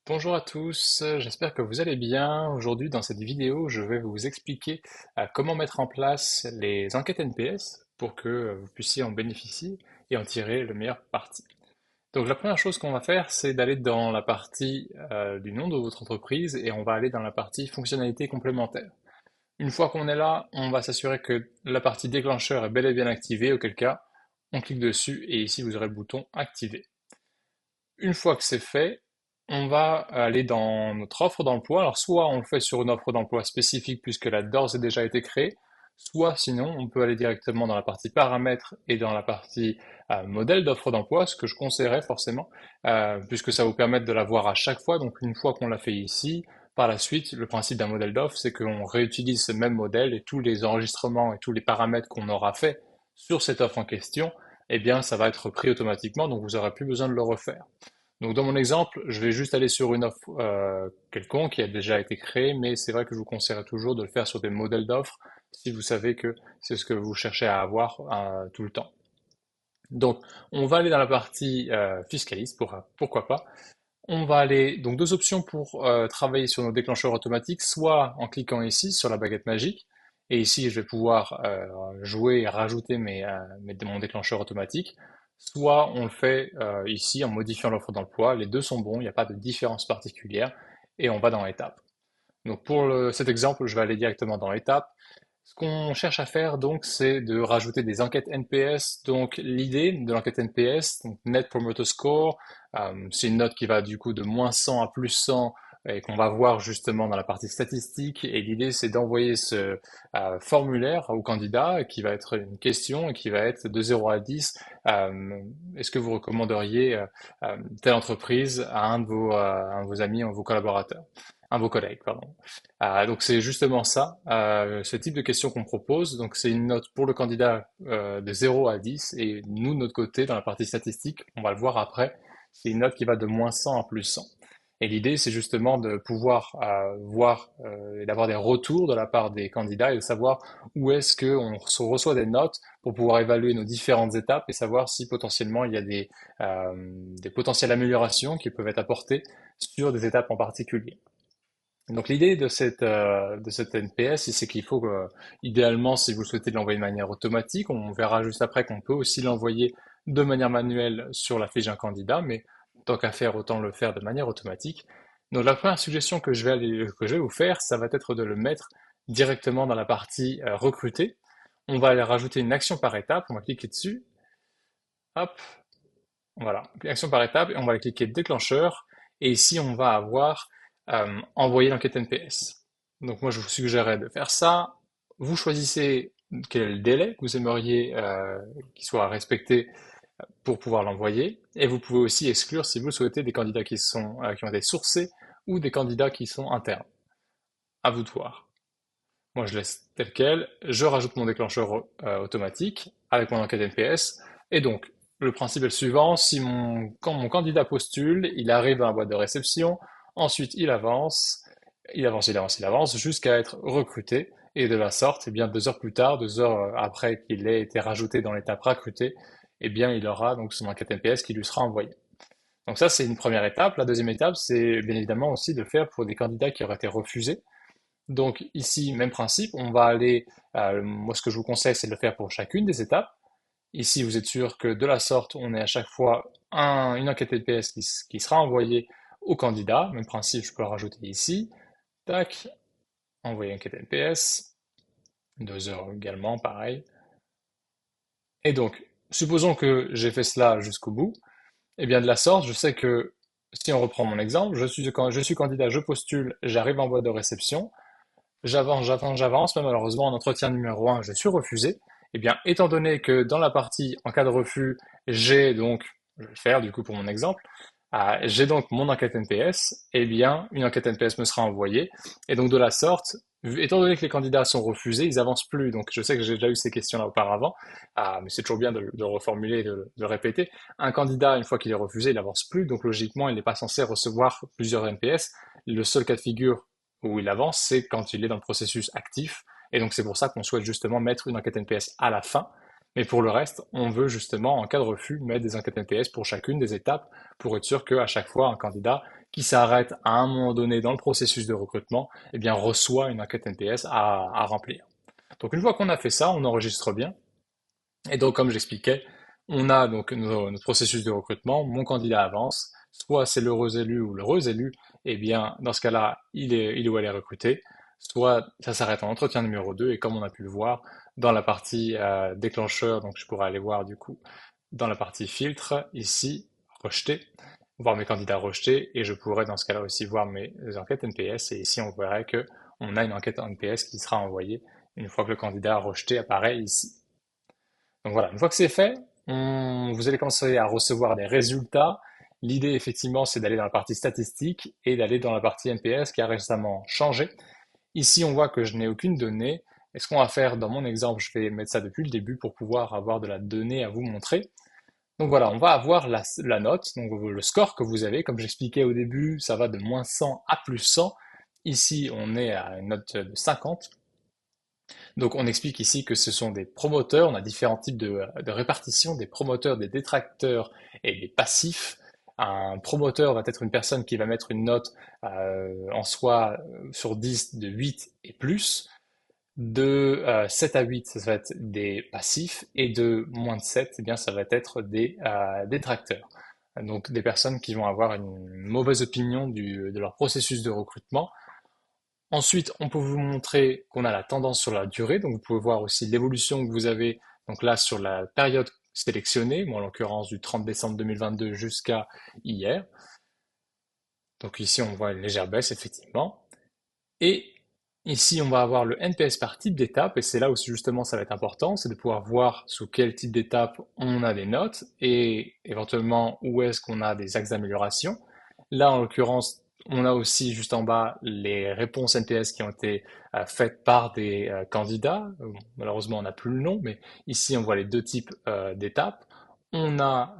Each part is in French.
Bonjour à tous, j'espère que vous allez bien. Aujourd'hui, dans cette vidéo, je vais vous expliquer comment mettre en place les enquêtes NPS pour que vous puissiez en bénéficier et en tirer le meilleur parti. Donc la première chose qu'on va faire, c'est d'aller dans la partie du nom de votre entreprise et on va aller dans la partie fonctionnalités complémentaires. Une fois qu'on est là, on va s'assurer que la partie déclencheur est bel et bien activée, auquel cas on clique dessus et ici vous aurez le bouton activer. Une fois que c'est fait, on va aller dans notre offre d'emploi. Alors soit on le fait sur une offre d'emploi spécifique puisqu'elle a d'ores et déjà été créée, soit sinon on peut aller directement dans la partie paramètres et dans la partie modèle d'offre d'emploi, ce que je conseillerais forcément, puisque ça vous permet de la voir à chaque fois. Donc une fois qu'on l'a fait ici, par la suite, le principe d'un modèle d'offre, c'est qu'on réutilise ce même modèle et tous les enregistrements et tous les paramètres qu'on aura fait sur cette offre en question, eh bien ça va être pris automatiquement, donc vous n'aurez plus besoin de le refaire. Donc dans mon exemple, je vais juste aller sur une offre quelconque qui a déjà été créée, mais c'est vrai que je vous conseillerais toujours de le faire sur des modèles d'offres si vous savez que c'est ce que vous cherchez à avoir tout le temps. Donc on va aller dans la partie fiscaliste, pourquoi pas. On va aller, donc deux options pour travailler sur nos déclencheurs automatiques, soit en cliquant ici sur la baguette magique, et ici je vais pouvoir jouer et rajouter mon déclencheur automatique, soit on le fait ici en modifiant l'offre d'emploi, les deux sont bons, il n'y a pas de différence particulière, et on va dans étape. Donc pour cet exemple, je vais aller directement dans étape. Ce qu'on cherche à faire donc, c'est de rajouter des enquêtes NPS. Donc l'idée de l'enquête NPS, donc Net Promoter Score, c'est une note qui va du coup de -100 à +100 et qu'on va voir justement dans la partie statistique. Et l'idée, c'est d'envoyer ce formulaire au candidat qui va être une question et qui va être de 0 à 10. Est-ce que vous recommanderiez telle entreprise à un de vos amis, un de vos collaborateurs, un de vos collègues, pardon. Donc c'est justement ça, ce type de question qu'on propose. Donc c'est une note pour le candidat de 0 à 10 et nous de notre côté dans la partie statistique, on va le voir après, c'est une note qui va de -100 à +100. Et l'idée c'est justement de pouvoir voir et d'avoir des retours de la part des candidats et de savoir où est-ce qu'on reçoit des notes pour pouvoir évaluer nos différentes étapes et savoir si potentiellement il y a des potentielles améliorations qui peuvent être apportées sur des étapes en particulier. Donc l'idée de cette NPS, c'est qu'il faut que, idéalement, si vous souhaitez l'envoyer de manière automatique, on verra juste après qu'on peut aussi l'envoyer de manière manuelle sur la fiche d'un candidat, mais tant qu'à faire, autant le faire de manière automatique. Donc la première suggestion que je vais vous faire, ça va être de le mettre directement dans la partie recruter. On va aller rajouter une action par étape, on va cliquer dessus, hop, voilà, action par étape, et on va cliquer déclencheur, et ici on va avoir envoyer l'enquête NPS. Donc moi je vous suggérerais de faire ça. Vous choisissez quel est le délai que vous aimeriez qu'il soit respecté pour pouvoir l'envoyer, et vous pouvez aussi exclure si vous le souhaitez des candidats qui ont été sourcés ou des candidats qui sont internes. À vous de voir. Moi je laisse tel quel, je rajoute mon déclencheur automatique avec mon enquête NPS, et donc le principe est le suivant, quand mon candidat postule, il arrive dans la boîte de réception, ensuite il avance, il avance jusqu'à être recruté, et de la sorte, eh bien 2 heures plus tard, 2 heures après qu'il ait été rajouté dans l'étape recruté, eh bien il aura donc son enquête NPS qui lui sera envoyée. Donc ça c'est une première étape. La deuxième étape, c'est bien évidemment aussi de le faire pour des candidats qui auraient été refusés. Donc ici, même principe, on va aller, moi ce que je vous conseille, c'est de le faire pour chacune des étapes. Ici, vous êtes sûr que de la sorte, on est à chaque fois une enquête LPS qui sera envoyée au candidat. Même principe, je peux le rajouter ici. Tac, envoyer enquête LPS. 2 heures également, pareil. Et donc, supposons que j'ai fait cela jusqu'au bout. Et bien de la sorte, je sais que si on reprend mon exemple, je suis candidat, je postule, j'arrive en boîte de réception. J'avance, mais malheureusement, en entretien numéro un, je suis refusé. Eh bien, étant donné que dans la partie en cas de refus, j'ai donc, je vais le faire du coup pour mon exemple, j'ai donc mon enquête NPS, eh bien, une enquête NPS me sera envoyée. Et donc, de la sorte, étant donné que les candidats sont refusés, ils avancent plus. Donc, je sais que j'ai déjà eu ces questions-là auparavant, mais c'est toujours bien de le reformuler, de le répéter. Un candidat, une fois qu'il est refusé, il avance plus. Donc, logiquement, il n'est pas censé recevoir plusieurs NPS. Le seul cas de figure où il avance, c'est quand il est dans le processus actif. Et donc c'est pour ça qu'on souhaite justement mettre une enquête NPS à la fin. Mais pour le reste, on veut justement, en cas de refus, mettre des enquêtes NPS pour chacune des étapes pour être sûr qu'à chaque fois, un candidat, qui s'arrête à un moment donné dans le processus de recrutement, eh bien, reçoit une enquête NPS à remplir. Donc une fois qu'on a fait ça, on enregistre bien. Et donc, comme j'expliquais, on a donc notre processus de recrutement, mon candidat avance, soit c'est l'heureux élu ou l'heureuse élue, eh bien, dans ce cas-là, il ou elle est recruté, soit ça s'arrête en entretien numéro 2, et comme on a pu le voir dans la partie déclencheur, donc je pourrais aller voir du coup dans la partie filtre, ici, rejeté, voir mes candidats rejetés, et je pourrais dans ce cas-là aussi voir mes enquêtes NPS, et ici on verrait que on a une enquête NPS qui sera envoyée une fois que le candidat rejeté apparaît ici. Donc voilà, une fois que c'est fait, vous allez commencer à recevoir des résultats. L'idée, effectivement, c'est d'aller dans la partie statistique et d'aller dans la partie NPS qui a récemment changé. Ici, on voit que je n'ai aucune donnée. Et ce qu'on va faire dans mon exemple, je vais mettre ça depuis le début pour pouvoir avoir de la donnée à vous montrer. Donc voilà, on va avoir la note, donc le score que vous avez. Comme j'expliquais au début, ça va de moins 100 à plus 100. Ici, on est à une note de 50. Donc on explique ici que ce sont des promoteurs, on a différents types de répartition, des promoteurs, des détracteurs et des passifs. Un promoteur va être une personne qui va mettre une note en soi sur 10 de 8 et plus. De 7 à 8, ça va être des passifs, et de moins de 7, eh bien, ça va être des détracteurs. Donc des personnes qui vont avoir une mauvaise opinion de leur processus de recrutement. Ensuite, on peut vous montrer qu'on a la tendance sur la durée, donc vous pouvez voir aussi l'évolution que vous avez, donc là sur la période sélectionnée, moi en l'occurrence du 30 décembre 2022 jusqu'à hier. Donc ici on voit une légère baisse effectivement. Et ici on va avoir le NPS par type d'étape, et c'est là où justement ça va être important, c'est de pouvoir voir sous quel type d'étape on a des notes et éventuellement où est-ce qu'on a des axes d'amélioration. Là, en l'occurrence, on a aussi juste en bas les réponses NPS qui ont été faites par des candidats. Malheureusement, on n'a plus le nom, mais ici, on voit les deux types d'étapes. On a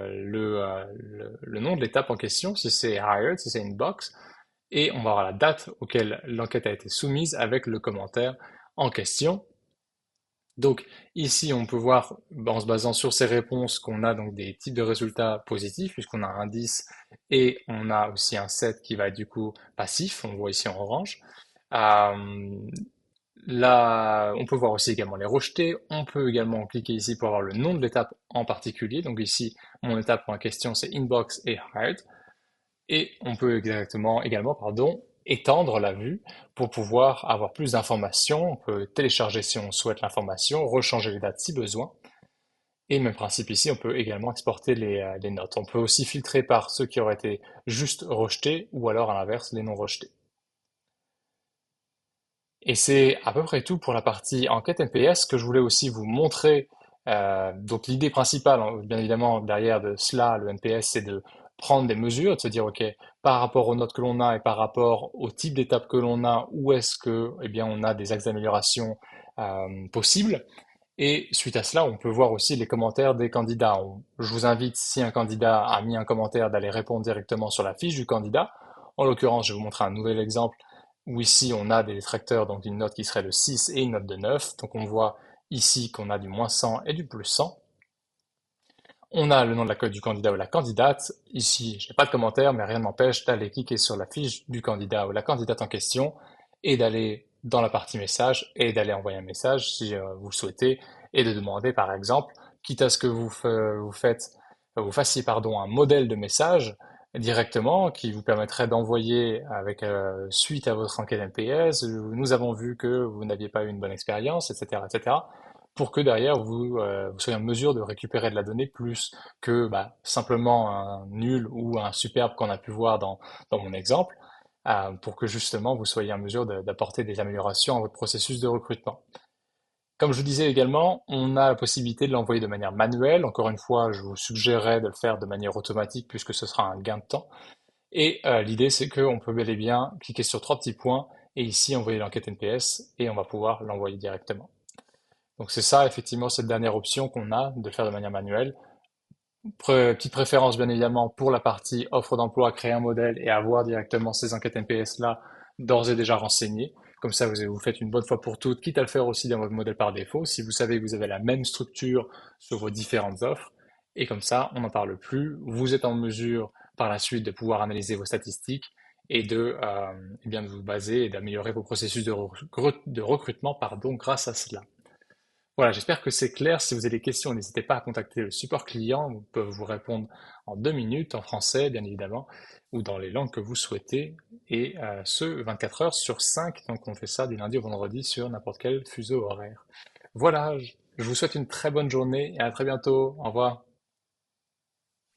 le nom de l'étape en question, si c'est hired, si c'est inbox, et on va avoir la date auquel l'enquête a été soumise avec le commentaire en question. Donc ici, on peut voir, en se basant sur ces réponses, qu'on a donc des types de résultats positifs, puisqu'on a un 10 et on a aussi un 7 qui va être du coup passif, on voit ici en orange. Euh, Là, on peut voir aussi également les rejetés. On peut également cliquer ici pour avoir le nom de l'étape en particulier. Donc ici, mon étape en question, c'est inbox et hard. Et on peut également, étendre la vue pour pouvoir avoir plus d'informations. On peut télécharger si on souhaite l'information, rechanger les dates si besoin. Et même principe ici, on peut également exporter les notes. On peut aussi filtrer par ceux qui auraient été juste rejetés ou alors à l'inverse, les non rejetés. Et c'est à peu près tout pour la partie enquête NPS que je voulais aussi vous montrer. Donc l'idée principale, hein, bien évidemment, derrière de cela, le NPS, c'est de prendre des mesures, de se dire, OK, par rapport aux notes que l'on a et par rapport au type d'étape que l'on a, où est-ce que, eh bien, on a des axes d'amélioration possibles. Et suite à cela, on peut voir aussi les commentaires des candidats. Je vous invite, si un candidat a mis un commentaire, d'aller répondre directement sur la fiche du candidat. En l'occurrence, je vais vous montrer un nouvel exemple où ici on a des détracteurs, donc une note qui serait de 6 et une note de 9. Donc on voit ici qu'on a du moins 100 et du plus 100. On a le nom de la du candidat ou la candidate. Ici, je n'ai pas de commentaire, mais rien ne m'empêche d'aller cliquer sur la fiche du candidat ou la candidate en question et d'aller dans la partie message et d'aller envoyer un message si vous le souhaitez et de demander par exemple, quitte à ce que vous fassiez pardon, un modèle de message directement qui vous permettrait d'envoyer avec suite à votre enquête NPS, nous avons vu que vous n'aviez pas eu une bonne expérience, etc., etc., pour que derrière vous soyez en mesure de récupérer de la donnée plus que simplement un nul ou un superbe qu'on a pu voir dans mon exemple, pour que justement vous soyez en mesure d'apporter des améliorations à votre processus de recrutement. Comme je vous disais également, on a la possibilité de l'envoyer de manière manuelle. Encore une fois, je vous suggérerais de le faire de manière automatique puisque ce sera un gain de temps. Et l'idée, c'est qu'on peut bel et bien cliquer sur trois petits points et ici envoyer l'enquête NPS et on va pouvoir l'envoyer directement. Donc c'est ça, effectivement, cette dernière option qu'on a de le faire de manière manuelle. Petite préférence, bien évidemment, pour la partie offre d'emploi, créer un modèle et avoir directement ces enquêtes NPS-là d'ores et déjà renseignées. Comme ça, vous faites une bonne fois pour toutes, quitte à le faire aussi dans votre modèle par défaut, si vous savez que vous avez la même structure sur vos différentes offres. Et comme ça, on n'en parle plus. Vous êtes en mesure par la suite de pouvoir analyser vos statistiques et eh bien, de vous baser et d'améliorer vos processus de recrutement, pardon, grâce à cela. Voilà, j'espère que c'est clair. Si vous avez des questions, n'hésitez pas à contacter le support client. Ils peuvent vous répondre en 2 minutes, en français, bien évidemment, ou dans les langues que vous souhaitez. Et ce, 24 heures sur 5. Donc on fait ça du lundi au vendredi sur n'importe quel fuseau horaire. Voilà, je vous souhaite une très bonne journée et à très bientôt. Au revoir.